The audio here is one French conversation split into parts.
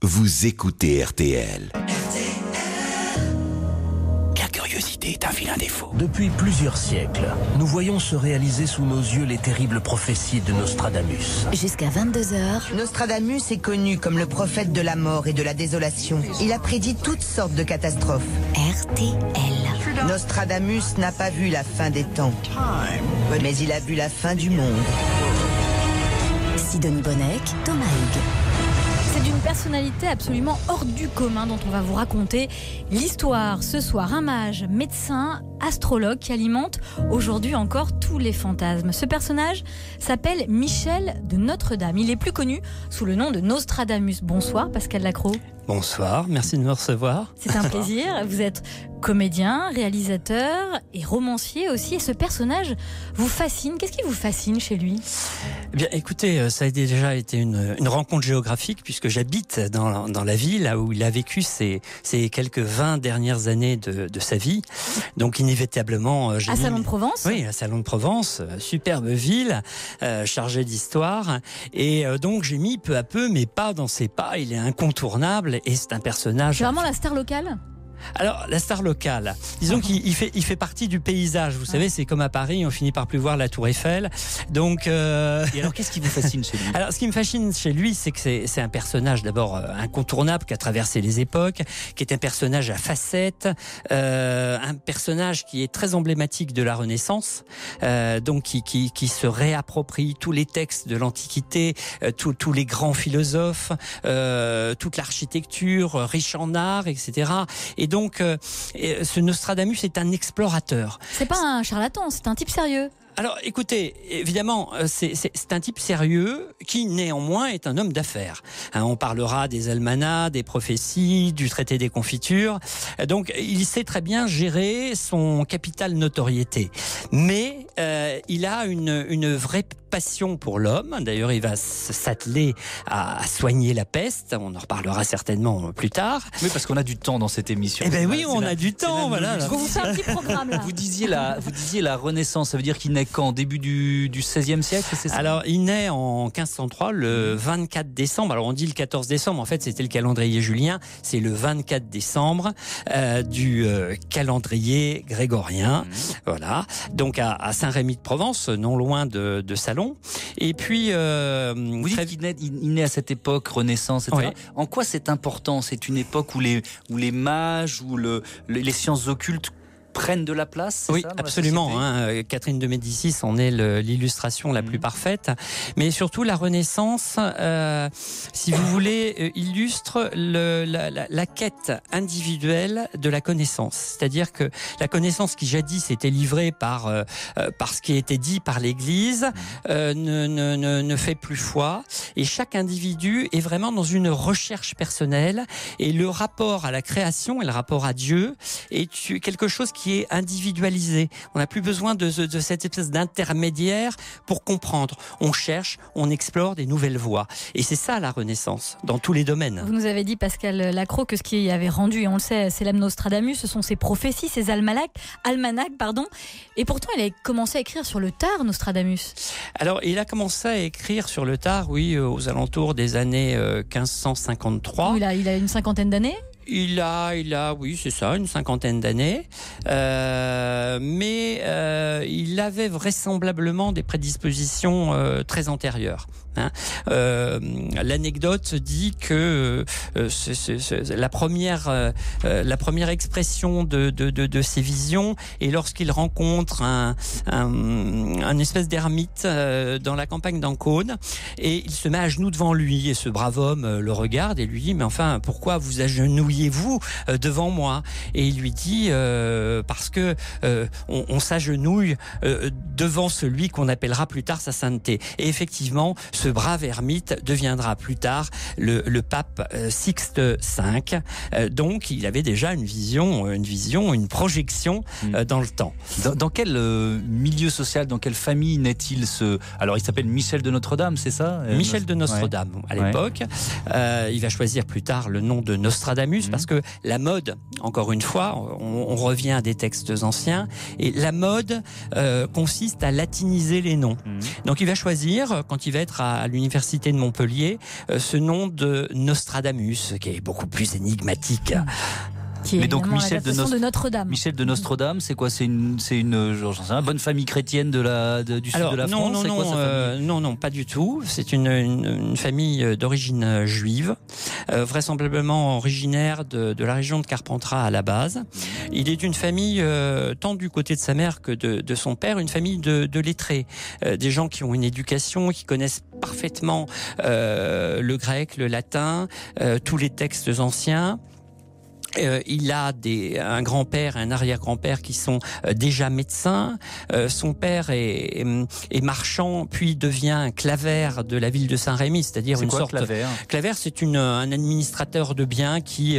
Vous écoutez RTL. La curiosité est un vilain défaut. Depuis plusieurs siècles, nous voyons se réaliser sous nos yeux les terribles prophéties de Nostradamus. Jusqu'à 22h, Nostradamus est connu comme le prophète de la mort et de la désolation. Il a prédit toutes sortes de catastrophes. RTL. Nostradamus n'a pas vu la fin des temps, mais il a vu la fin du monde. Sidonie Bonnec, Thomas Hugues. C'est d'une personnalité absolument hors du commun dont on va vous raconter l'histoire. Ce soir, un mage, médecin, astrologue qui alimente aujourd'hui encore tous les fantasmes. Ce personnage s'appelle Michel de Notre-Dame. Il est plus connu sous le nom de Nostradamus. Bonsoir Pascal Lacroix. Bonsoir, merci de me recevoir. C'est un plaisir. Vous êtes comédien, réalisateur et romancier aussi. Et ce personnage vous fascine. Qu'est-ce qui vous fascine chez lui ? Eh bien, écoutez, ça a déjà été une rencontre géographique puisque j'habite dans la ville là où il a vécu ces quelques 20 dernières années de sa vie. Donc inévitablement... À Salon-de-Provence ? Oui, à Salon-de-Provence, superbe ville, chargée d'histoire. Et donc j'ai mis peu à peu mes pas dans ses pas. Il est incontournable et c'est un personnage... C'est vraiment la star locale ? Alors, la star locale, disons qu'il fait partie du paysage. Vous savez, c'est comme à Paris, on finit par plus voir la Tour Eiffel. Donc, Et alors, qu'est-ce qui vous fascine chez lui ? Alors, ce qui me fascine chez lui, c'est que c'est un personnage d'abord incontournable, qui a traversé les époques, qui est un personnage à facettes, un personnage qui est très emblématique de la Renaissance, donc qui se réapproprie tous les textes de l'Antiquité, tous les grands philosophes, toute l'architecture, riche en art, etc. Et donc, ce Nostradamus est un explorateur. C'est pas un charlatan, c'est un type sérieux. Alors, écoutez, évidemment, c'est un type sérieux qui, néanmoins, est un homme d'affaires. On parlera des almanachs, des prophéties, du traité des confitures. Donc, il sait très bien gérer son capital notoriété. Mais il a une vraie passion pour l'homme. D'ailleurs, il va s'atteler à soigner la peste. On en reparlera certainement plus tard. Oui, parce qu'on a du temps dans cette émission. Eh ben oui, on a du temps, voilà. On vous fait un petit programme là. Vous disiez la Renaissance, ça veut dire qu'il naît quand ? Début du XVIe siècle, c'est ça ? Alors, il naît en 1503, le 24 décembre. Alors, on dit le 14 décembre, en fait, c'était le calendrier julien. C'est le 24 décembre du calendrier grégorien. Voilà. Donc, à Saint-Rémy-de-Provence, non loin de Salon. Et puis... vous dites qu'il naît à cette époque, Renaissance, etc. Oui. En quoi c'est important ? C'est une époque où les mages, où les sciences occultes prennent de la place, oui, ça, dans absolument. Catherine de Médicis en est l'illustration la plus parfaite. Mais surtout, la Renaissance, si vous voulez, illustre la quête individuelle de la connaissance. C'est-à-dire que la connaissance qui jadis était livrée par ce qui était dit par l'Église ne fait plus foi. Et chaque individu est vraiment dans une recherche personnelle. Et le rapport à la création et le rapport à Dieu est quelque chose qui est individualisé. On n'a plus besoin de cette espèce d'intermédiaire pour comprendre. On cherche, on explore des nouvelles voies. Et c'est ça la Renaissance, dans tous les domaines. Vous nous avez dit, Pascal Lacroix, que ce qui avait rendu, et on le sait, célèbre Nostradamus, ce sont ses prophéties, ses almanachs. Et pourtant, il a commencé à écrire sur le tard, Nostradamus. Alors, il a commencé à écrire sur le tard, oui, aux alentours des années 1553. Il a une cinquantaine d'années. Il a, oui, c'est ça, une cinquantaine d'années. Mais il avait vraisemblablement des prédispositions très antérieures. L'anecdote dit que la première expression de ses visions est lorsqu'il rencontre un espèce d'ermite dans la campagne d'Ancône, et il se met à genoux devant lui, et ce brave homme le regarde et lui dit: mais enfin, pourquoi vous agenouillez-vous devant moi? Et il lui dit parce que on s'agenouille devant celui qu'on appellera plus tard sa sainteté. Et effectivement, ce brave ermite deviendra plus tard le pape Sixte V. Donc, il avait déjà une vision, une projection dans le temps. Dans quel milieu social, dans quelle famille naît-il Alors, il s'appelle Michel de Notre-Dame, c'est ça ? Michel de Notre-Dame, à l'époque. Il va choisir plus tard le nom de Nostradamus, parce que la mode, encore une fois, on revient à des textes anciens, et la mode consiste à latiniser les noms. Donc, il va choisir, quand il va être à l'université de Montpellier ce nom de Nostradamus, qui est beaucoup plus énigmatique. Mais donc Michel de Notre-Dame. Michel de Nostradame, c'est quoi? C'est une j'en sais rien, bonne famille chrétienne du sud de la France. Non, pas du tout. C'est une famille d'origine juive, vraisemblablement originaire de la région de Carpentras à la base. Il est d'une famille tant du côté de sa mère que de son père, une famille de lettrés, des gens qui ont une éducation, qui connaissent parfaitement le grec, le latin, tous les textes anciens. Il a un grand-père et un arrière-grand-père qui sont déjà médecins. Son père est marchand, puis devient clavère de la ville de Saint-Rémy, c'est-à-dire une sorte... Clavère, c'est un administrateur de biens qui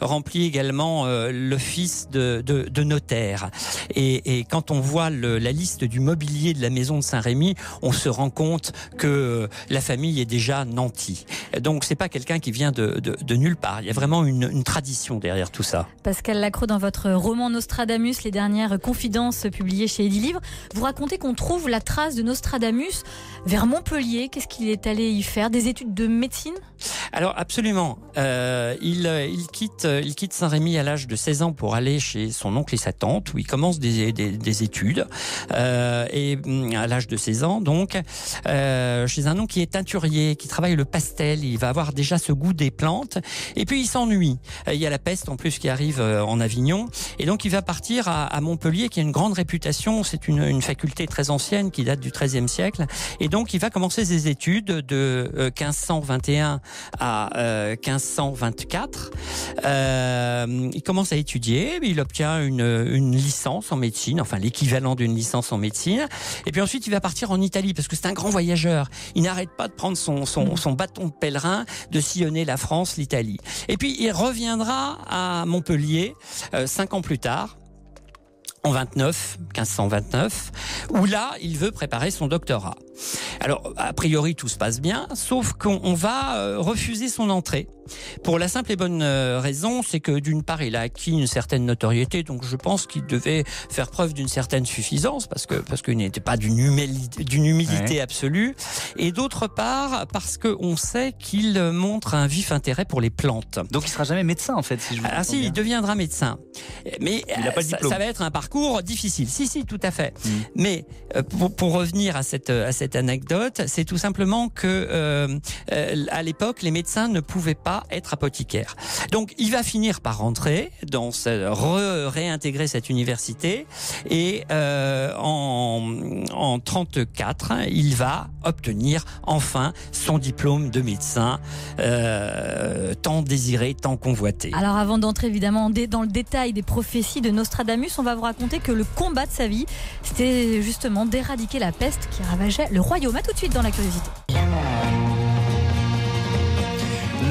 remplit également l'office de notaire. Et quand on voit la liste du mobilier de la maison de Saint-Rémy, on se rend compte que la famille est déjà nantie. Donc c'est pas quelqu'un qui vient de nulle part. Il y a vraiment une tradition derrière tout ça. Pascal Lacros, dans votre roman Nostradamus, les dernières confidences publiées chez Edilivre, vous racontez qu'on trouve la trace de Nostradamus vers Montpellier. Qu'est-ce qu'il est allé y faire? Des études de médecine? Alors absolument. Il quitte Saint-Rémy à l'âge de 16 ans pour aller chez son oncle et sa tante, où il commence des études. Et à l'âge de 16 ans, donc, chez un oncle qui est teinturier, qui travaille le pastel. Il va avoir déjà ce goût des plantes. Et puis il s'ennuie. Il y a la peste en plus qui arrive en Avignon. Et donc il va partir à Montpellier, qui a une grande réputation. C'est une faculté très ancienne qui date du XIIIe siècle. Et donc il va commencer ses études de 1521 à 1524. Il commence à étudier. Il obtient une licence en médecine, enfin l'équivalent d'une licence en médecine. Et puis ensuite il va partir en Italie, parce que c'est un grand voyageur. Il n'arrête pas de prendre son bâton de pèlerin, de sillonner la France, l'Italie. Et puis il reviendra à Montpellier 5 ans plus tard, en 1529, où là, il veut préparer son doctorat. Alors, a priori, tout se passe bien, sauf qu'on va refuser son entrée. Pour la simple et bonne raison, c'est que d'une part, il a acquis une certaine notoriété, donc je pense qu'il devait faire preuve d'une certaine suffisance, parce qu'il n'était pas d'une humilité absolue, et d'autre part, parce qu'on sait qu'il montre un vif intérêt pour les plantes. Donc il sera jamais médecin, en fait, si je vous comprends bien. Il deviendra médecin. Mais il n'a pas le diplôme. Ça va être un parcours difficile. Si, tout à fait. Mais pour revenir à cette anecdote, c'est tout simplement que à l'époque, les médecins ne pouvaient pas être apothicaire. Donc il va finir par rentrer réintégrer cette université, et en 34 il va obtenir enfin son diplôme de médecin, tant désiré, tant convoité. Alors avant d'entrer évidemment dans le détail des prophéties de Nostradamus, on va vous raconter que le combat de sa vie, c'était justement d'éradiquer la peste qui ravageait le royaume. À tout de suite dans la curiosité.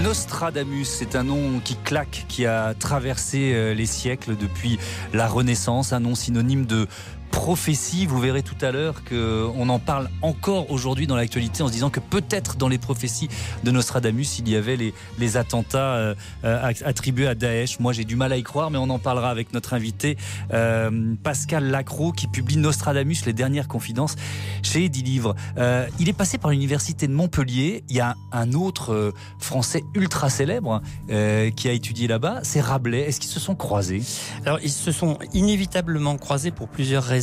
Nostradamus, c'est un nom qui claque, qui a traversé les siècles depuis la Renaissance, un nom synonyme de prophétie. Vous verrez tout à l'heure qu'on en parle encore aujourd'hui dans l'actualité, en se disant que peut-être dans les prophéties de Nostradamus, il y avait les attentats attribués à Daesh. Moi, j'ai du mal à y croire, mais on en parlera avec notre invité Pascal Lacros, qui publie Nostradamus, les dernières confidences chez Edilivre. Il est passé par l'université de Montpellier. Il y a un autre Français ultra célèbre qui a étudié là-bas, c'est Rabelais. Est-ce qu'ils se sont croisés? Alors, ils se sont inévitablement croisés pour plusieurs raisons.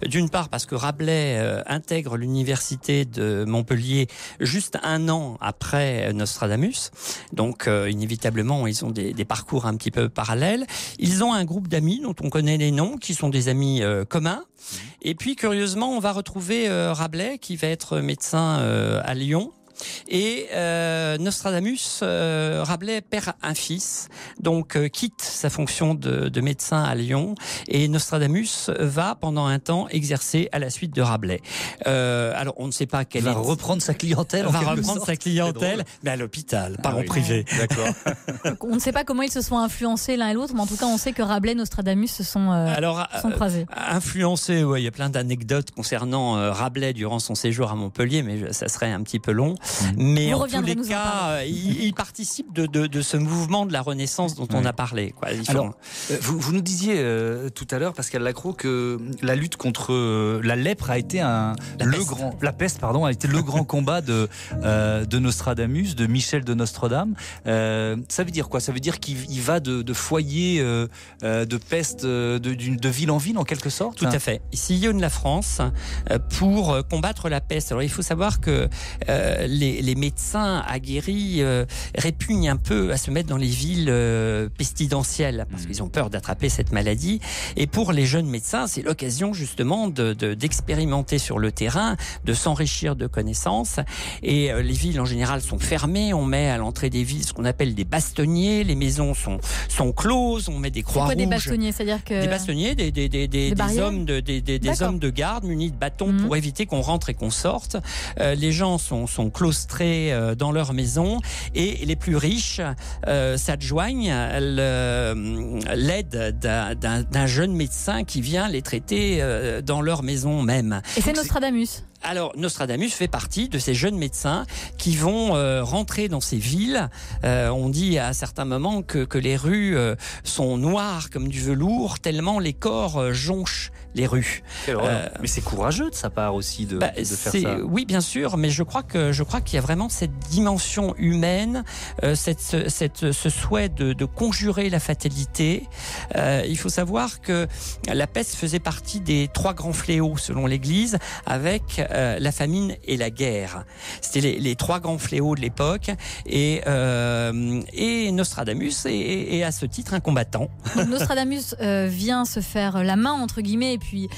D'une part parce que Rabelais intègre l'université de Montpellier juste un an après Nostradamus, donc inévitablement ils ont des parcours un petit peu parallèles. Ils ont un groupe d'amis dont on connaît les noms, qui sont des amis communs. Et puis curieusement, on va retrouver Rabelais, qui va être médecin à Lyon. Et Nostradamus, Rabelais perd un fils, donc quitte sa fonction de médecin à Lyon, et Nostradamus va pendant un temps exercer à la suite de Rabelais. Alors on ne sait pas quelle. Il va reprendre sa clientèle. Mais à l'hôpital, pas en privé. D'accord. On ne sait pas comment ils se sont influencés l'un et l'autre, mais en tout cas on sait que Rabelais et Nostradamus se sont croisés. Influencés, ouais, il y a plein d'anecdotes concernant Rabelais durant son séjour à Montpellier, mais ça serait un petit peu long. Mais Vous en tous reviendrez les nous en cas, parler. il participe de ce mouvement de la Renaissance dont on a parlé. Quoi. Alors, vous nous disiez tout à l'heure, Pascal Lacroix, que la lutte contre la lèpre a été la peste, a été le grand combat de Nostradamus, de Michel de Nostredame. Ça veut dire quoi? Ça veut dire qu'il va de foyer de peste de ville en ville, en quelque sorte? Tout à fait. Il sillonne la France pour combattre la peste. Alors, il faut savoir que les médecins aguerris répugnent un peu à se mettre dans les villes pestilentielles parce qu'ils ont peur d'attraper cette maladie. Et pour les jeunes médecins, c'est l'occasion justement d'expérimenter sur le terrain, de s'enrichir de connaissances. Et les villes en général sont fermées. On met à l'entrée des villes ce qu'on appelle des bastonniers. Les maisons sont closes. On met des croix rouges. C'est quoi des bastonniers? C'est-à-dire que... Des bastonniers, des hommes de garde munis de bâtons pour éviter qu'on rentre et qu'on sorte. Les gens sont claustrés dans leur maison et les plus riches s'adjoignent l'aide d'un jeune médecin qui vient les traiter dans leur maison même. Et c'est Nostradamus? Alors, Nostradamus fait partie de ces jeunes médecins qui vont rentrer dans ces villes. On dit à certains moments que les rues sont noires comme du velours, tellement les corps jonchent les rues. Mais c'est courageux de sa part aussi de faire ça. Oui, bien sûr, mais je crois qu'il y a vraiment cette dimension humaine, ce souhait de conjurer la fatalité. Il faut savoir que la peste faisait partie des 3 grands fléaux selon l'Église, avec la famine et la guerre. C'était les 3 grands fléaux de l'époque, et Nostradamus est à ce titre un combattant. Donc Nostradamus vient se faire la main entre guillemets, et puis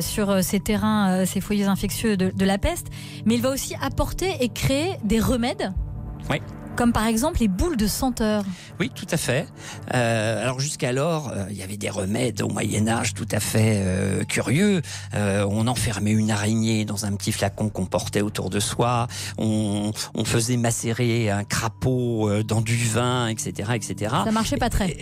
sur ces terrains, ces foyers infectieux de la peste, mais il va aussi apporter et créer des remèdes. Oui. Comme par exemple les boules de senteur. Oui, tout à fait. Alors jusqu'alors, il y avait des remèdes au Moyen-Âge tout à fait curieux. On enfermait une araignée dans un petit flacon qu'on portait autour de soi. On faisait macérer un crapaud dans du vin, etc., etc. Ça marchait pas très.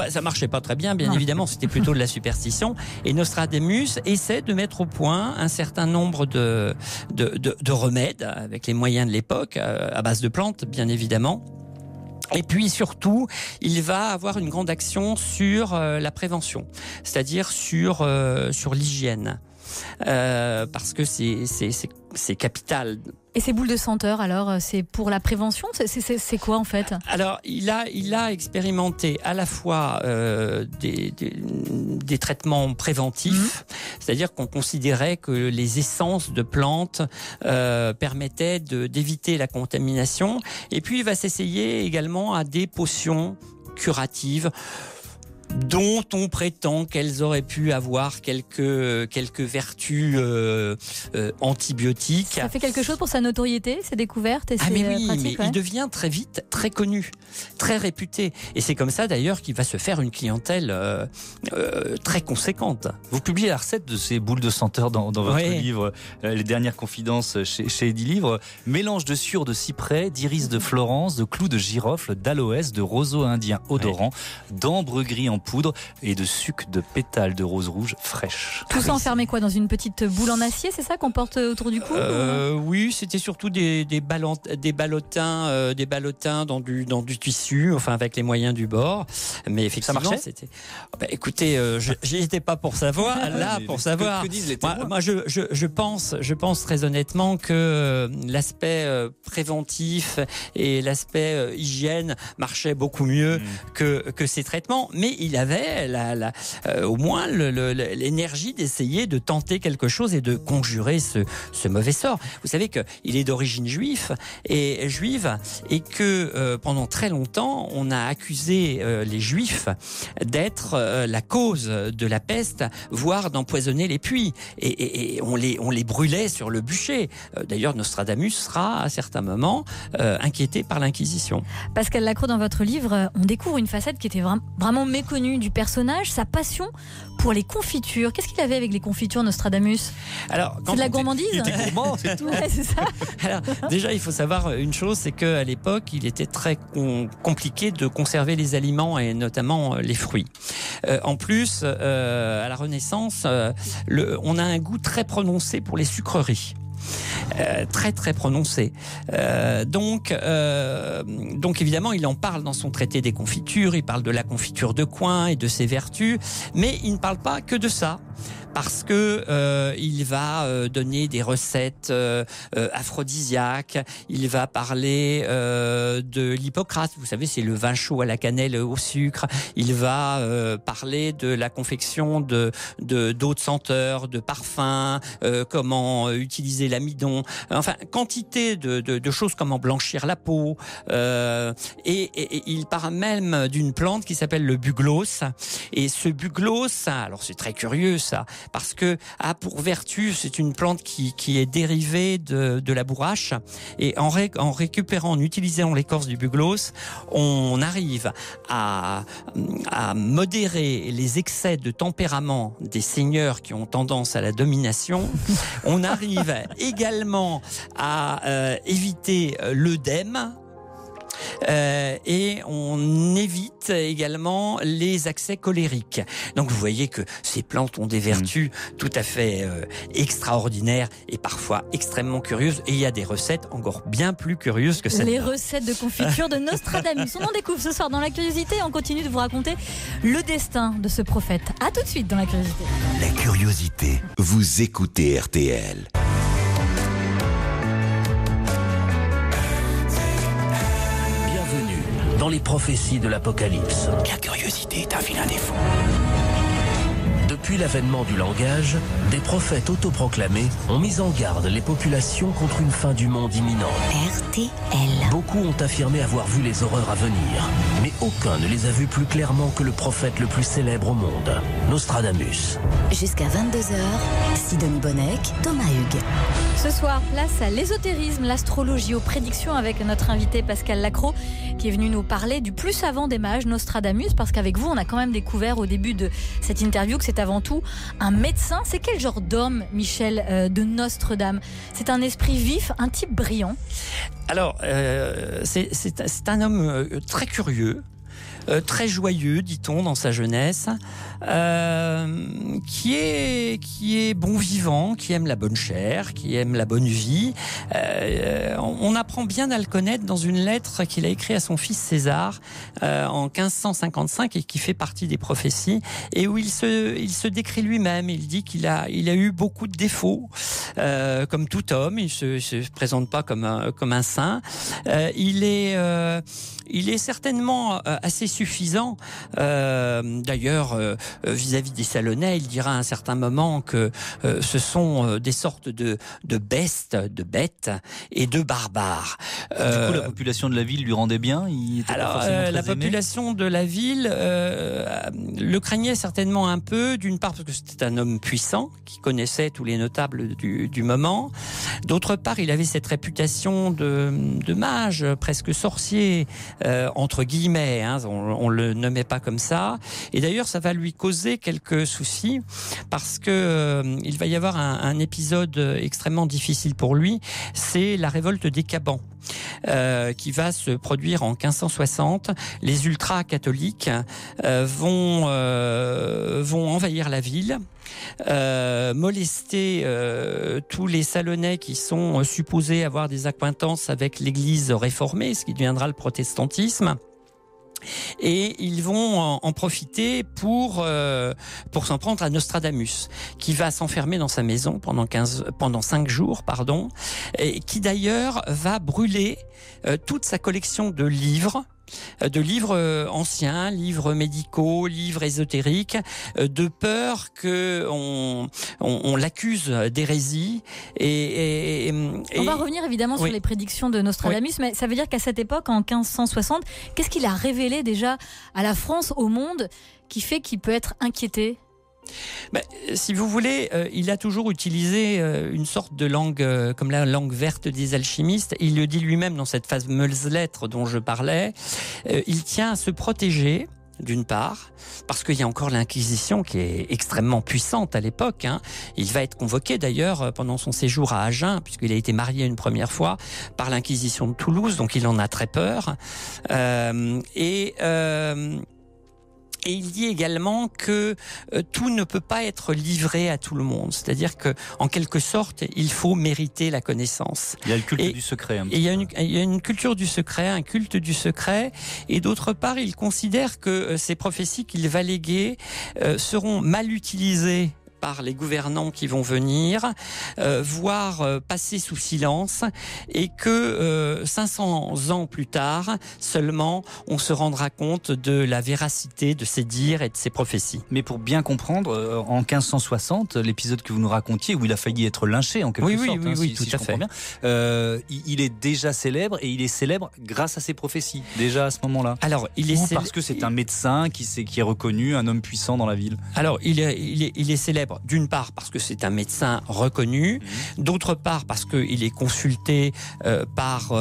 Ça marchait pas très bien, bien évidemment. C'était plutôt de la superstition. Et Nostradamus essaie de mettre au point un certain nombre de remèdes avec les moyens de l'époque, à base de plantes, bien évidemment. Et puis surtout, il va avoir une grande action sur la prévention, c'est-à-dire sur l'hygiène, parce que c'est capital. Et ces boules de senteur, alors, c'est pour la prévention? C'est quoi en fait? Alors, il a expérimenté à la fois des traitements préventifs, c'est-à-dire qu'on considérait que les essences de plantes permettaient d'éviter la contamination. Et puis, il va s'essayer également à des potions curatives dont on prétend qu'elles auraient pu avoir quelques vertus antibiotiques. Ça fait quelque chose pour sa notoriété, ses découvertes et ses pratiques, il devient très vite très connu, très réputé. Et c'est comme ça d'ailleurs qu'il va se faire une clientèle très conséquente. Vous publiez la recette de ces boules de senteur dans votre livre, Les Dernières Confidences chez Edilivre. Mélange de sueur de cyprès, d'iris de Florence, de clous de girofle, d'aloès, de roseau indien odorant, d'ambre gris en poudre et de suc de pétales de rose rouge fraîche. Tout ça enfermé quoi, dans une petite boule en acier, c'est ça qu'on porte autour du cou? Oui, c'était surtout des ballotins dans du tissu, enfin avec les moyens du bord. Mais effectivement, ça marchait. C'était. Écoutez, j'y étais pas pour savoir. Pour savoir. Que disent les témoins? Moi, je pense très honnêtement que l'aspect préventif et l'aspect hygiène marchaient beaucoup mieux que ces traitements. Mais il avait au moins l'énergie d'essayer de tenter quelque chose et de conjurer ce mauvais sort. Vous savez qu'il est d'origine juive et que pendant très longtemps, on a accusé les juifs d'être la cause de la peste, voire d'empoisonner les puits. Et on les brûlait sur le bûcher. D'ailleurs, Nostradamus sera à certains moments inquiété par l'Inquisition. Pascal Lacroix, dans votre livre, on découvre une facette qui était vraiment méconnue du personnage, sa passion pour les confitures. Qu'est-ce qu'il avait avec les confitures, Nostradamus? Alors, c'est de la gourmandise? Il était gourmand, c'est tout. Ouais, c'est ça. Alors, déjà, il faut savoir une chose, c'est qu'à l'époque, il était très compliqué de conserver les aliments et notamment les fruits. En plus, à la Renaissance, on a un goût très prononcé pour les sucreries. très très prononcée. Donc évidemment, il en parle dans son traité des confitures, il parle de la confiture de coin et de ses vertus, mais il ne parle pas que de ça. Parce que il va donner des recettes aphrodisiaques. Il va parler de l'Hippocrate. Vous savez, c'est le vin chaud à la cannelle au sucre. Il va parler de la confection d'eau de senteur, de parfums, comment utiliser l'amidon. Enfin, quantité de choses, comment blanchir la peau. Et il parle même d'une plante qui s'appelle le buglos. Et ce buglos, alors c'est très curieux ça, parce que pour vertu, c'est une plante qui est dérivée de la bourrache, et en récupérant, en utilisant l'écorce du buglos, on arrive à modérer les excès de tempérament des seigneurs qui ont tendance à la domination. On arrive également à éviter l'œdème. Et on évite également les accès colériques. Donc vous voyez que ces plantes ont des vertus tout à fait extraordinaires et parfois extrêmement curieuses. Et il y a des recettes encore bien plus curieuses que celles-là. Les recettes de confiture de Nostradamus. On en découvre ce soir dans La Curiosité. On continue de vous raconter le destin de ce prophète. À tout de suite dans La Curiosité. La Curiosité. Vous écoutez RTL. Dans les prophéties de l'Apocalypse. La curiosité est un vilain défaut. Depuis l'avènement du langage, des prophètes autoproclamés ont mis en garde les populations contre une fin du monde imminente. RTL. Beaucoup ont affirmé avoir vu les horreurs à venir, mais aucun ne les a vues plus clairement que le prophète le plus célèbre au monde, Nostradamus. Jusqu'à 22h, Sidonie Bonnec, Thomas Hugues. Ce soir, place à l'ésotérisme, l'astrologie, aux prédictions avec notre invité Pascal Lacroix qui est venu nous parler du plus savant des mages, Nostradamus, parce qu'avec vous, on a quand même découvert au début de cette interview que c'est avant tout un médecin. C'est quel genre d'homme, Michel, de Nostradame? C'est un esprit vif, un type brillant? Alors, c'est un homme très curieux. Très joyeux, dit-on, dans sa jeunesse, qui est bon vivant, qui aime la bonne chair, qui aime la bonne vie. On apprend bien à le connaître dans une lettre qu'il a écrite à son fils César en 1555 et qui fait partie des prophéties, et où il se décrit lui-même. Il dit qu'il a eu beaucoup de défauts, comme tout homme. Il se présente pas comme un saint. Il est certainement assez suffisant. D'ailleurs, vis-à-vis des Salonnais, il dira à un certain moment que ce sont des sortes de bestes, de bêtes et de barbares. Du coup, la population de la ville lui rendait bien? La population de la ville le craignait certainement un peu, d'une part parce que c'était un homme puissant qui connaissait tous les notables du moment. D'autre part, il avait cette réputation de mage, presque sorcier, entre guillemets, hein, on le nommait pas comme ça. Et d'ailleurs, ça va lui causer quelques soucis parce que il va y avoir un épisode extrêmement difficile pour lui. C'est la révolte des Cabans. Qui va se produire en 1560. Les ultra-catholiques vont envahir la ville, molester tous les Salonnais qui sont supposés avoir des accointances avec l'Église réformée, ce qui deviendra le protestantisme. Et ils vont en profiter pour s'en prendre à Nostradamus, qui va s'enfermer dans sa maison pendant 5 jours, et qui d'ailleurs va brûler toute sa collection de livres anciens, livres médicaux, livres ésotériques, de peur que on l'accuse d'hérésie. On va revenir évidemment sur les prédictions de Nostradamus, mais ça veut dire qu'à cette époque, en 1560, qu'est-ce qu'il a révélé déjà à la France, au monde, qui fait qu'il peut être inquiété? Si vous voulez, il a toujours utilisé une sorte de langue comme la langue verte des alchimistes. Il le dit lui-même dans cette fameuse lettre dont je parlais. Il tient à se protéger, d'une part, parce qu'il y a encore l'Inquisition qui est extrêmement puissante à l'époque. Il va être convoqué d'ailleurs pendant son séjour à Agen, puisqu'il a été marié une première fois, par l'Inquisition de Toulouse, donc il en a très peur. Et il dit également que tout ne peut pas être livré à tout le monde. C'est-à-dire que, en quelque sorte, il faut mériter la connaissance. Il y a le culte du secret. Et il y a une culture du secret, un culte du secret. Et d'autre part, il considère que ces prophéties qu'il va léguer seront mal utilisées par les gouvernants qui vont venir, voire passer sous silence, et que 500 ans plus tard, seulement, on se rendra compte de la véracité de ces dires et de ces prophéties. Mais pour bien comprendre, en 1560, l'épisode que vous nous racontiez, où il a failli être lynché en quelque sorte, oui, si tout à fait. Bien, il est déjà célèbre, et il est célèbre grâce à ses prophéties, déjà à ce moment-là. Alors, parce que c'est un médecin qui est reconnu, un homme puissant dans la ville. Alors, il est célèbre d'une part parce que c'est un médecin reconnu, d'autre part parce qu'il est consulté par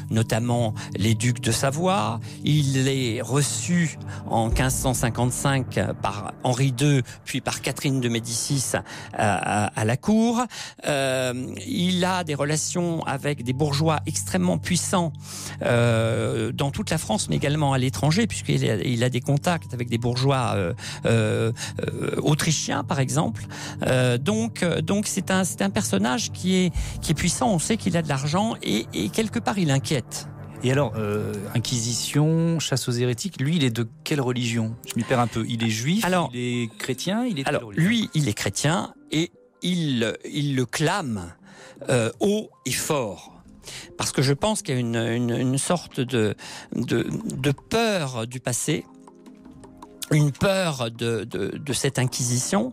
notamment les ducs de Savoie. Il est reçu en 1555 par Henri II, puis par Catherine de Médicis à la cour. Il a des relations avec des bourgeois extrêmement puissants dans toute la France, mais également à l'étranger, puisqu'il a des contacts avec des bourgeois autrichiens, par exemple. Donc c'est un personnage qui est puissant. On sait qu'il a de l'argent et quelque part il inquiète. Et alors, Inquisition, chasse aux hérétiques, lui, il est de quelle religion? Je m'y perds un peu. Il est juif, il est chrétien, lui, il est chrétien et il le clame haut et fort. Parce que je pense qu'il y a une sorte de peur du passé, une peur de cette inquisition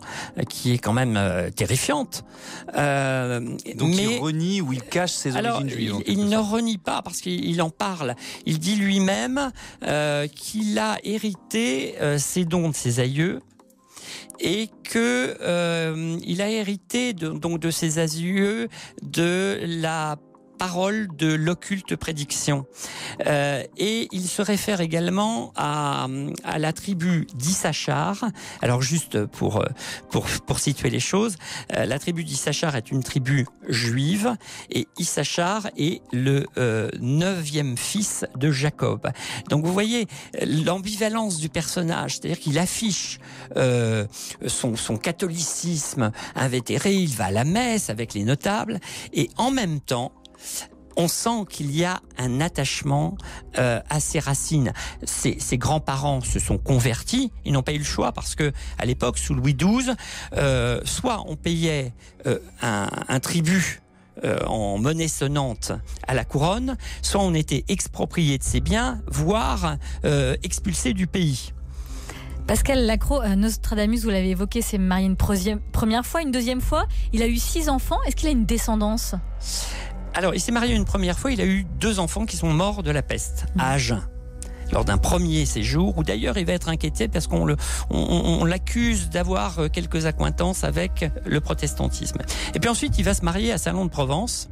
qui est quand même terrifiante. Donc il renie ou il cache ses origines juives. Il ne renie pas parce qu'il en parle. Il dit lui-même qu'il a hérité ses dons de ses aïeux et que il a hérité de ses aïeux de la parole de l'occulte prédiction. Et il se réfère également à la tribu d'Issachar. Alors juste pour situer les choses, la tribu d'Issachar est une tribu juive et Issachar est le 9e fils de Jacob. Donc vous voyez l'ambivalence du personnage, c'est-à-dire qu'il affiche son catholicisme invétéré, il va à la messe avec les notables et en même temps on sent qu'il y a un attachement à ses racines. Ses grands-parents se sont convertis, ils n'ont pas eu le choix parce que à l'époque, sous Louis XII, soit on payait un tribut en monnaie sonnante à la couronne, soit on était exproprié de ses biens, voire expulsé du pays. Pascal Lacroix, Nostradamus, vous l'avez évoqué, s'est marié une première fois, une deuxième fois. Il a eu 6 enfants. Est-ce qu'il a une descendance ? Alors, il s'est marié une première fois, il a eu 2 enfants qui sont morts de la peste, à Agen, lors d'un premier séjour, où d'ailleurs il va être inquiété parce qu'on l'accuse d'avoir quelques accointances avec le protestantisme. Et puis ensuite, il va se marier à Salon de Provence,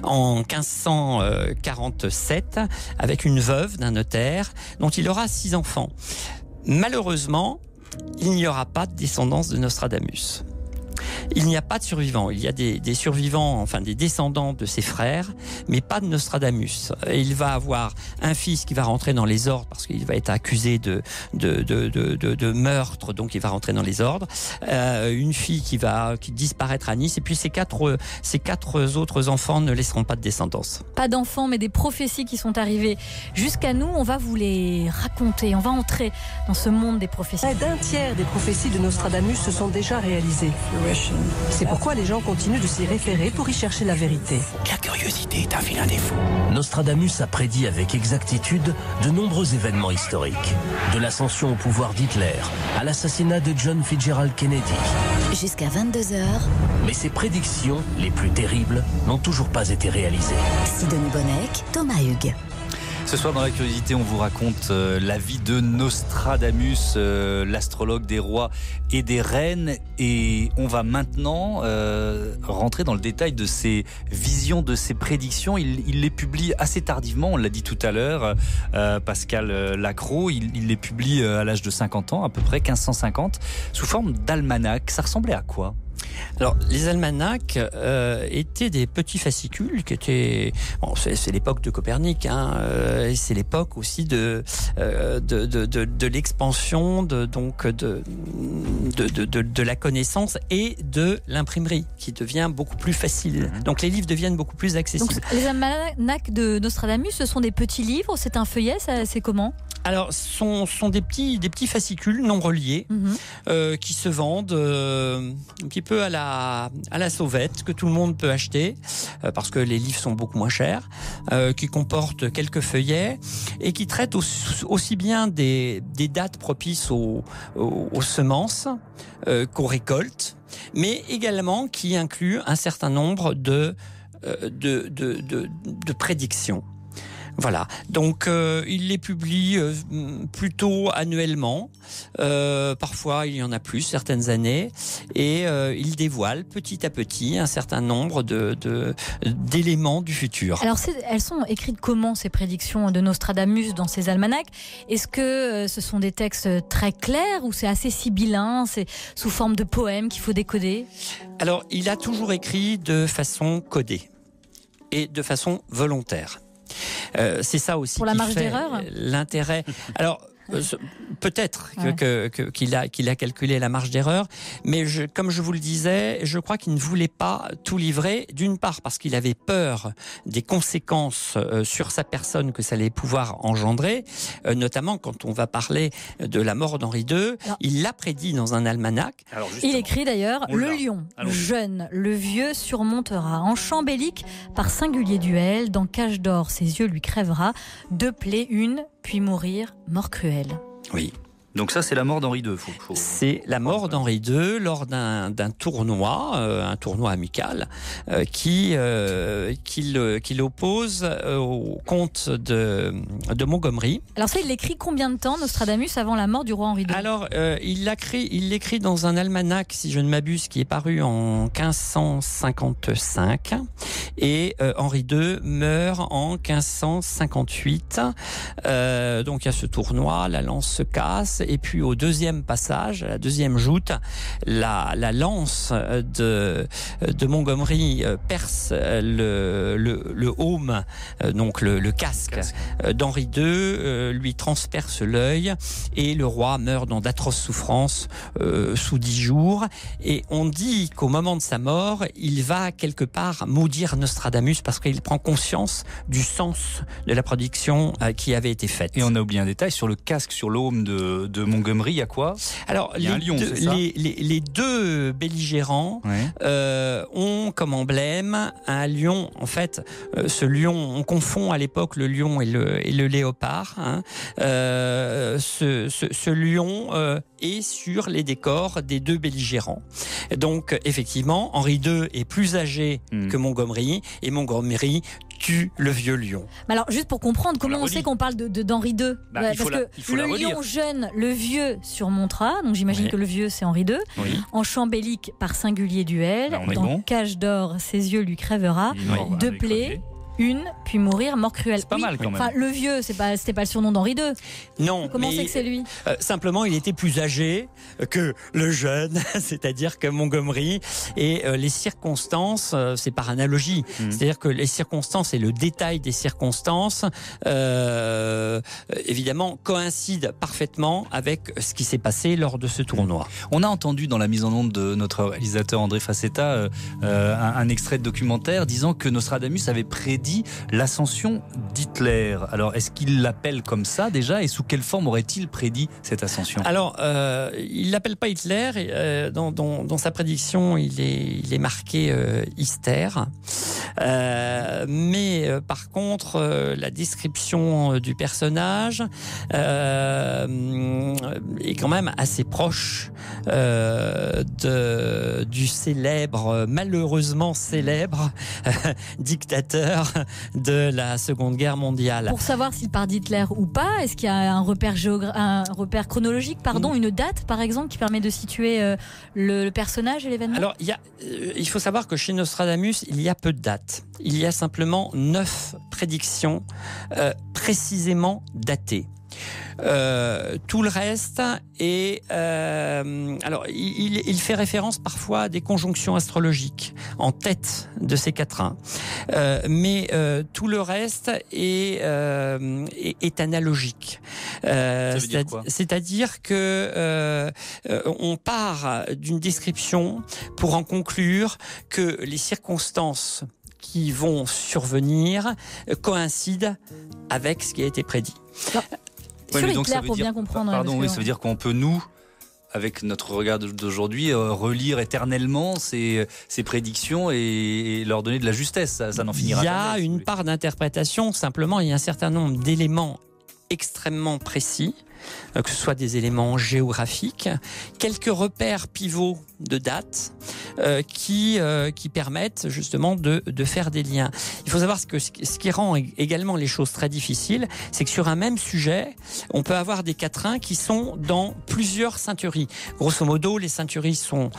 en 1547, avec une veuve d'un notaire, dont il aura 6 enfants. Malheureusement, il n'y aura pas de descendance de Nostradamus. Il n'y a pas de survivants. Il y a des survivants, enfin des descendants de ses frères, mais pas de Nostradamus. Et il va avoir un fils qui va rentrer dans les ordres parce qu'il va être accusé de meurtre, donc il va rentrer dans les ordres. Une fille qui disparaîtra à Nice. Et puis ces quatre autres enfants ne laisseront pas de descendance. Pas d'enfants, mais des prophéties qui sont arrivées jusqu'à nous. On va vous les raconter. On va entrer dans ce monde des prophéties. Près d'un tiers des prophéties de Nostradamus se sont déjà réalisées. C'est pourquoi les gens continuent de s'y référer pour y chercher la vérité. La curiosité est un vilain défaut. Nostradamus a prédit avec exactitude de nombreux événements historiques. De l'ascension au pouvoir d'Hitler à l'assassinat de John Fitzgerald Kennedy. Jusqu'à 22h. Mais ses prédictions, les plus terribles, n'ont toujours pas été réalisées. Sidonie Bonnec, Thomas Hugues. Ce soir dans la curiosité, on vous raconte la vie de Nostradamus, l'astrologue des rois et des reines. Et on va maintenant rentrer dans le détail de ses visions, de ses prédictions. Il les publie assez tardivement, on l'a dit tout à l'heure, Pascal Lacroix. Il les publie à l'âge de 50 ans, à peu près 1550, sous forme d'almanach. Ça ressemblait à quoi ? Alors, les almanachs étaient des petits fascicules qui étaient... Bon, c'est l'époque de Copernic, et c'est l'époque aussi de l'expansion de la connaissance et de l'imprimerie, qui devient beaucoup plus facile. Donc, les livres deviennent beaucoup plus accessibles. Donc, les almanachs de Nostradamus, ce sont des petits livres, c'est un feuillet, c'est comment ? Alors, sont des petits fascicules non reliés qui se vendent un petit peu à la sauvette, que tout le monde peut acheter parce que les livres sont beaucoup moins chers, qui comportent quelques feuillets et qui traitent aussi bien des dates propices aux semences qu'on récolte, mais également qui incluent un certain nombre de prédictions. Voilà, donc il les publie plutôt annuellement, parfois il y en a plus certaines années, et il dévoile petit à petit un certain nombre d'éléments du futur. Alors elles sont écrites comment, ces prédictions de Nostradamus dans ces almanachs ? Est-ce que ce sont des textes très clairs ou c'est assez sibyllin, c'est sous forme de poèmes qu'il faut décoder ? Alors il a toujours écrit de façon codée et de façon volontaire. C'est ça aussi pour la marge d'erreur, l'intérêt. Alors peut-être qu'il a calculé la marge d'erreur, mais comme je vous le disais, je crois qu'il ne voulait pas tout livrer, d'une part parce qu'il avait peur des conséquences sur sa personne que ça allait pouvoir engendrer, notamment quand on va parler de la mort d'Henri II. Alors, il l'a prédit dans un almanach. Il écrit d'ailleurs: le lion, jeune, le vieux surmontera, en champ bellique, par singulier duel, dans cage d'or ses yeux lui crèvera, deux plaies une, puis mourir, mort cruelle. Oui. Donc ça, c'est la mort d'Henri II. C'est la mort d'Henri II lors d'un tournoi, un tournoi amical, qui l'oppose au comte de Montgomery. Alors ça, il l'écrit combien de temps, Nostradamus, avant la mort du roi Henri II ? Alors, il l'écrit dans un almanach, si je ne m'abuse, qui est paru en 1555, et Henri II meurt en 1558. Donc il y a ce tournoi, la lance se casse. Et puis au deuxième passage, à la deuxième joute, la lance de Montgomery perce le aume, donc le casque d'Henri II, lui transperce l'œil et le roi meurt dans d'atroces souffrances sous 10 jours. Et on dit qu'au moment de sa mort, il va quelque part maudire Nostradamus parce qu'il prend conscience du sens de la prédiction qui avait été faite. Et on a oublié un détail sur le casque, sur l'aume de Montgomery, il y a quoi ? Alors, il y a un lion, c'est ça ? Les deux belligérants ont comme emblème un lion. En fait, ce lion, on confond à l'époque le lion et le léopard. Ce lion est sur les décors des deux belligérants. Donc, effectivement, Henri II est plus âgé que Montgomery, et Montgomery tue le vieux lion. Mais alors, juste pour comprendre, comment on sait qu'on parle d'Henri II ? Parce que le lion jeune, le vieux surmontera, donc j'imagine que le vieux c'est Henri II, en champ bellique par singulier duel, dans cage d'or ses yeux lui crèvera, deux plaies, une, puis mourir, mort cruelle. C'est pas mal quand même. Enfin, le vieux, c'était pas le surnom d'Henri II. Non. Comment c'est que c'est lui ? Simplement, il était plus âgé que le jeune, c'est-à-dire que Montgomery. Et les circonstances, c'est par analogie. C'est-à-dire que les circonstances et le détail des circonstances, évidemment, coïncident parfaitement avec ce qui s'est passé lors de ce tournoi. On a entendu dans la mise en onde de notre réalisateur André Facetta un extrait de documentaire disant que Nostradamus avait prédit l'ascension d'Hitler. Alors, est-ce qu'il l'appelle comme ça déjà, et sous quelle forme aurait-il prédit cette ascension ? Alors, il l'appelle pas Hitler. Dans sa prédiction, il est marqué Hister. Mais par contre, la description du personnage est quand même assez proche du célèbre, malheureusement célèbre, dictateur de la Seconde Guerre mondiale. Pour savoir s'il part d'Hitler ou pas, est-ce qu'il y a un repère chronologique, une date par exemple, qui permet de situer le personnage et l'événement ? Alors, il faut savoir que chez Nostradamus, il y a peu de dates. Il y a simplement 9 prédictions précisément datées. Tout le reste est... alors, il fait référence parfois à des conjonctions astrologiques en tête de ces quatrains. Mais tout le reste est analogique. C'est-à-dire que on part d'une description pour en conclure que les circonstances qui vont survenir coïncident avec ce qui a été prédit. Sur Hitler, pour bien comprendre. Pardon, ça veut dire qu'on peut, nous, avec notre regard d'aujourd'hui, relire éternellement ces prédictions et leur donner de la justesse. Ça n'en finira jamais. Il y a une part d'interprétation, simplement, il y a un certain nombre d'éléments extrêmement précis, que ce soit des éléments géographiques, quelques repères pivots de date qui permettent justement de faire des liens. Il faut savoir que ce qui rend également les choses très difficiles, c'est que sur un même sujet, on peut avoir des quatrains qui sont dans plusieurs ceinturies. Grosso modo, les ceinturies sont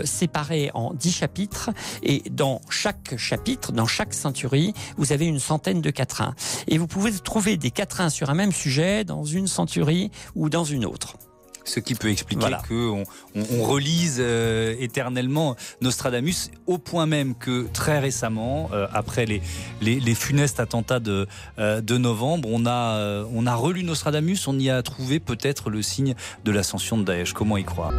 séparées en 10 chapitres et dans chaque chapitre, dans chaque ceinturie, vous avez une centaine de quatrains. Et vous pouvez trouver des quatrains sur un même sujet dans une ceinturie ou dans une autre. Ce qui peut expliquer qu'on relise éternellement Nostradamus, au point même que très récemment, après les funestes attentats de novembre, on a relu Nostradamus, on y a trouvé peut-être le signe de l'ascension de Daesh. Comment y croire ?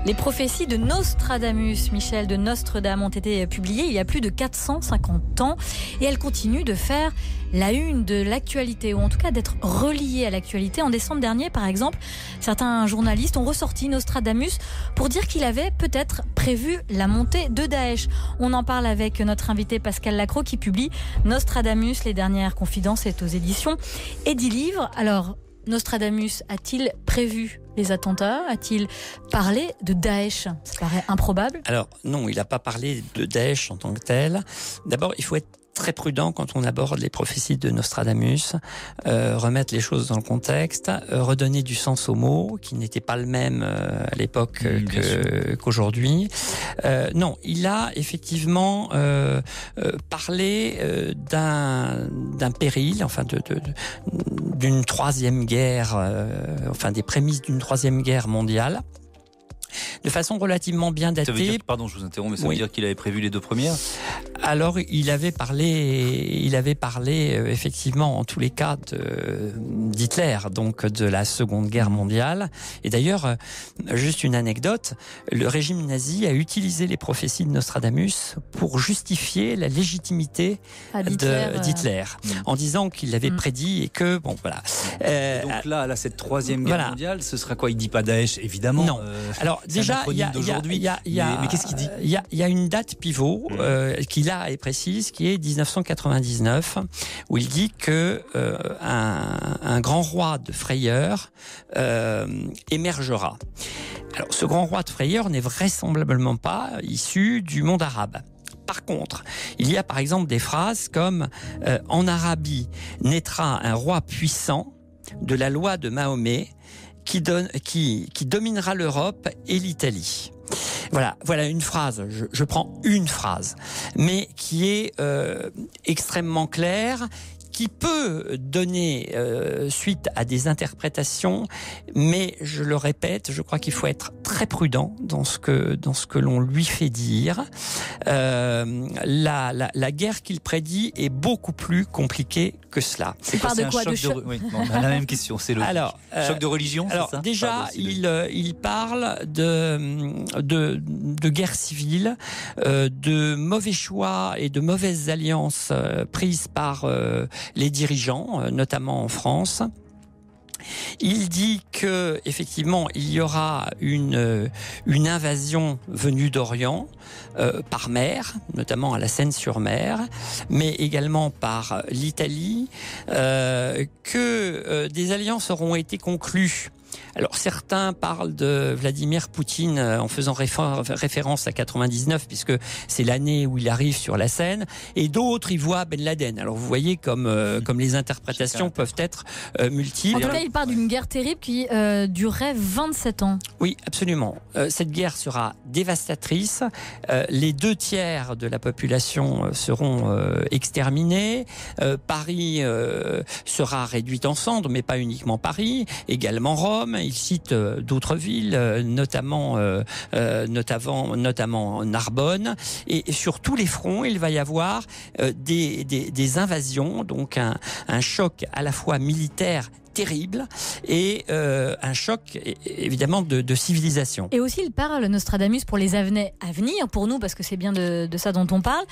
Les prophéties de Nostradamus, Michel de Nostredame, ont été publiées il y a plus de 450 ans et elles continuent de faire la une de l'actualité, ou en tout cas d'être reliées à l'actualité. En décembre dernier, par exemple, certains journalistes ont ressorti Nostradamus pour dire qu'il avait peut-être prévu la montée de Daesh. On en parle avec notre invité Pascal Lacroix qui publie Nostradamus, les dernières confidences, est aux éditions Edilivre. Alors, Nostradamus a-t-il prévu les attentats ? A-t-il parlé de Daesh ? Ça paraît improbable. Alors non, il n'a pas parlé de Daesh en tant que tel. D'abord, il faut être très prudent quand on aborde les prophéties de Nostradamus, remettre les choses dans le contexte, redonner du sens aux mots, qui n'était pas le même à l'époque qu'aujourd'hui. Non, il a effectivement parlé d'un péril, enfin d'une troisième guerre, enfin des prémices d'une troisième guerre mondiale, de façon relativement bien datée. Ça veut dire, pardon, je vous interromps, mais ça veut dire qu'il avait prévu les deux premières ? Alors, il avait parlé effectivement, en tous les cas, d'Hitler, donc de la Seconde Guerre mondiale. Et d'ailleurs, juste une anecdote, le régime nazi a utilisé les prophéties de Nostradamus pour justifier la légitimité d'Hitler, en disant qu'il l'avait prédit et que, bon, voilà. Donc là, cette Troisième Guerre mondiale, ce sera quoi ? Il dit pas Daesh, évidemment. Non. Alors, déjà, mais qu'est-ce qu'il dit ? Il y a une date pivot qu'il a et précise, qui est 1999, où il dit que un grand roi de frayeur émergera. Alors, ce grand roi de frayeur n'est vraisemblablement pas issu du monde arabe. Par contre, il y a par exemple des phrases comme « En Arabie naîtra un roi puissant de la loi de Mahomet qui dominera l'Europe et l'Italie ». Voilà une phrase, je prends une phrase, mais qui est extrêmement claire, qui peut donner suite à des interprétations, mais je le répète, je crois qu'il faut être très prudent dans ce que l'on lui fait dire. La guerre qu'il prédit est beaucoup plus compliquée que cela. C'est quoi, un choc de... Oui, on a la même question, c'est le choc de religion, alors, c'est ça ? Déjà, il parle de guerre civile, de mauvais choix et de mauvaises alliances prises par les dirigeants, notamment en France. Il dit que effectivement il y aura une invasion venue d'Orient par mer, notamment à la Seine-sur-Mer, mais également par l'Italie, que des alliances auront été conclues Alors certains parlent de Vladimir Poutine en faisant référence à 99 puisque c'est l'année où il arrive sur la scène, et d'autres y voient Ben Laden. Alors vous voyez comme les interprétations peuvent être multiples. En tout cas, il parle d'une guerre terrible qui durerait 27 ans. Oui, absolument. Cette guerre sera dévastatrice. Les 2/3 de la population seront exterminés. Paris sera réduite en cendres, mais pas uniquement Paris, également Rome. Il cite d'autres villes, notamment Narbonne. Et sur tous les fronts, il va y avoir des invasions, donc un choc à la fois militaire terrible et un choc évidemment de civilisation. Et aussi il parle, Nostradamus, pour les années à venir, pour nous, parce que c'est bien de ça dont on parle,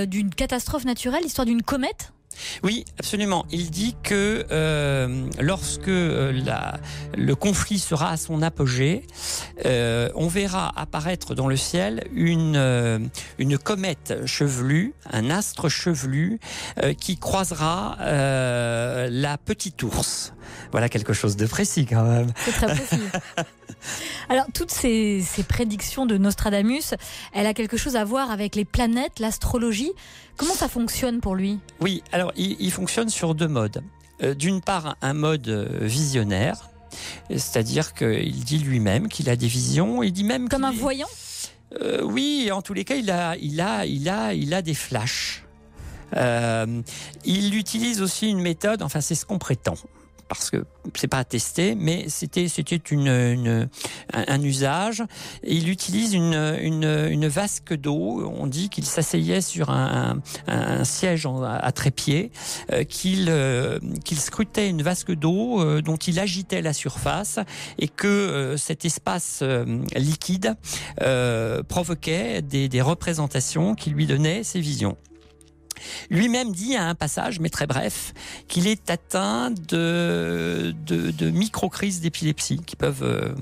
d'une catastrophe naturelle, l'histoire d'une comète. Oui, absolument. Il dit que lorsque le conflit sera à son apogée, on verra apparaître dans le ciel une comète chevelue, un astre chevelu qui croisera la petite ours. Voilà quelque chose de précis quand même. C'est très précis. Alors, toutes ces prédictions de Nostradamus, elle a quelque chose à voir avec les planètes, l'astrologie. Comment ça fonctionne pour lui ? Oui, alors il fonctionne sur 2 modes. D'une part, un mode visionnaire, c'est-à-dire qu'il dit lui-même qu'il a des visions. Il dit même comme un voyant ? Oui, en tous les cas, il a des flashs. Il utilise aussi une méthode, enfin c'est ce qu'on prétend, parce que c'est pas attesté, mais c'était un usage. Et il utilise une vasque d'eau. On dit qu'il s'asseyait sur un siège à trépied, qu'il scrutait une vasque d'eau dont il agitait la surface, et que cet espace liquide provoquait des représentations qui lui donnaient ses visions. Lui-même dit à un passage, mais très bref, qu'il est atteint de micro-crises d'épilepsie qui peuvent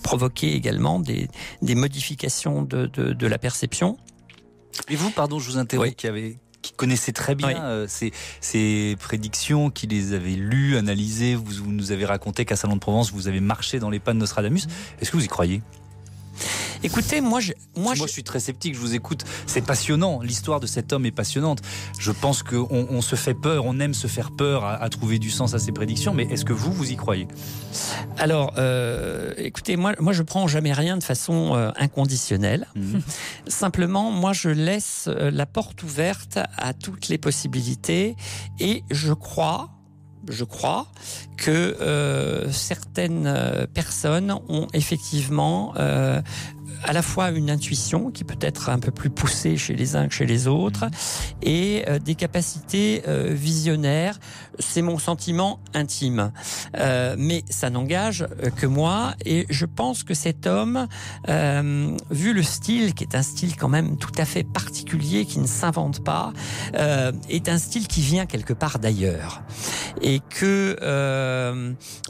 provoquer également des modifications de la perception. Et vous, pardon, je vous interromps, oui. qui connaissait très bien ces prédictions, qui les avait lues, analysées. Vous nous avez raconté qu'à Salon de Provence, vous avez marché dans les pas de Nostradamus. Est-ce que vous y croyez ? Écoutez, moi je suis très sceptique, je vous écoute. C'est passionnant, l'histoire de cet homme est passionnante. Je pense qu'on se fait peur, on aime se faire peur à trouver du sens à ses prédictions, mais est-ce que vous y croyez ? Alors, écoutez, moi je prends jamais rien de façon inconditionnelle. Simplement, moi je laisse la porte ouverte à toutes les possibilités, et je crois que certaines personnes ont effectivement à la fois une intuition qui peut être un peu plus poussée chez les uns que chez les autres, et des capacités visionnaires. C'est mon sentiment intime. Mais ça n'engage que moi, et je pense que cet homme, vu le style, qui est un style quand même tout à fait particulier, qui ne s'invente pas, est un style qui vient quelque part d'ailleurs. Et que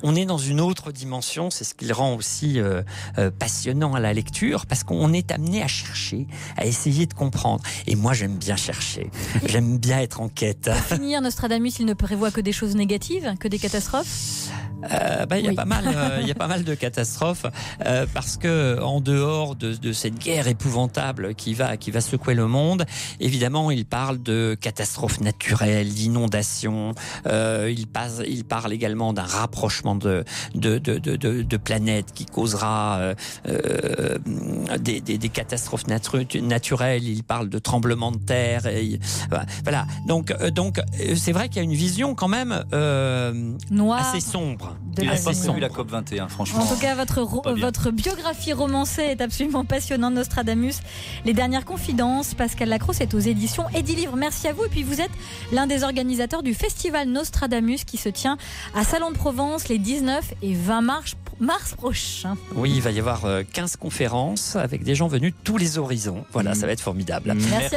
on est dans une autre dimension, c'est ce qui le rend aussi passionnant à la lecture, parce qu'on est amené à chercher, à essayer de comprendre. Et moi, j'aime bien chercher, j'aime bien être en quête. Pour finir, Nostradamus, il ne prévoit que des choses négatives, que des catastrophes ? Il y a pas mal de catastrophes, parce que en dehors de cette guerre épouvantable qui va secouer le monde, évidemment, il parle de catastrophes naturelles, d'inondations. Il parle également d'un rapprochement de planètes qui causera des catastrophes naturelles. Il parle de tremblements de terre. Voilà. Donc, c'est vrai qu'il y a une vision quand même noire, assez sombre. Il n'a pas prévu la COP21, franchement. En tout cas, votre biographie romancée est absolument passionnante, Nostradamus. Les dernières confidences, Pascal Lacros, est aux éditions Edilivre. Merci à vous. Et puis vous êtes l'un des organisateurs du festival Nostradamus qui se tient à Salon de Provence les 19 et 20 mars prochains. Oui, il va y avoir 15 conférences avec des gens venus de tous les horizons. Voilà, ça va être formidable. Merci à vous.